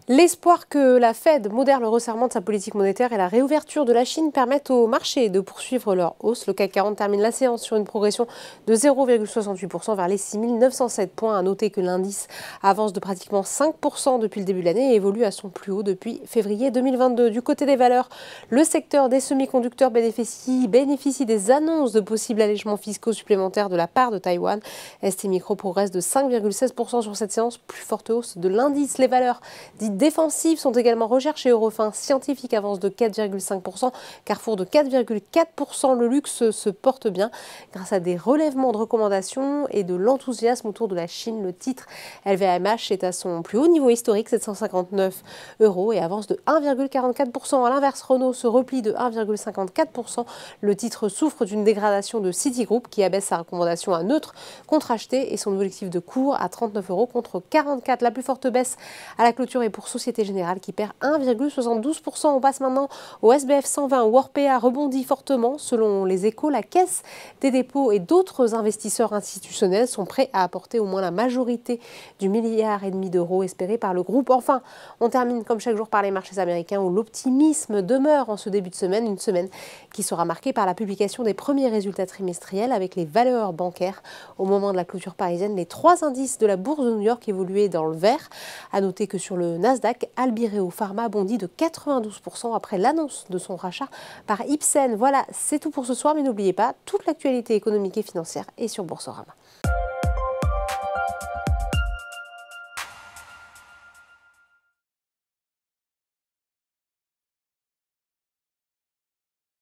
L'espoir que la Fed modère le resserrement de sa politique monétaire et la réouverture de la Chine permettent aux marchés de poursuivre leur hausse. Le CAC 40 termine la séance sur une progression de 0,68% vers les 6907 points. À noter que l'indice avance de pratiquement 5% depuis le début de l'année et évolue à son plus haut depuis février 2022. Du côté des valeurs, le secteur des semi-conducteurs bénéficie des annonces de possibles allègements fiscaux supplémentaires de la part de Taïwan. ST Micro progresse de 5,16% sur cette séance, plus forte hausse de l'indice. Les valeurs dites défensives sont également recherchées. Eurofins Scientifique avance de 4,5%, Carrefour de 4,4%. Le luxe se porte bien grâce à des relèvements de recommandations et de l'enthousiasme autour de la Chine. Le titre LVMH est à son plus haut niveau historique, 759 € et avance de 1,44%. À l'inverse, Renault se replie de 1,54%. Le titre souffre d'une dégradation de Citigroup qui abaisse sa recommandation à neutre contre acheté et son objectif de cours à 39 € contre 44. La plus forte baisse à la clôture est pour Société Générale qui perd 1,72%. On passe maintenant au SBF 120 où Orpea rebondit fortement. Selon les Échos, la Caisse des dépôts et d'autres investisseurs institutionnels sont prêts à apporter au moins la majorité du milliard et demi d'euros espéré par le groupe. Enfin, on termine comme chaque jour par les marchés américains où l'optimisme demeure en ce début de semaine, une semaine qui sera marquée par la publication des premiers résultats trimestriels avec les valeurs bancaires. Au moment de la clôture parisienne, les trois indices de la bourse de New York évoluaient dans le vert. À noter que sur le Nasdaq, Albireo Pharma bondit de 92% après l'annonce de son rachat par Ipsen. Voilà, c'est tout pour ce soir, mais n'oubliez pas, toute l'actualité économique et financière est sur Boursorama.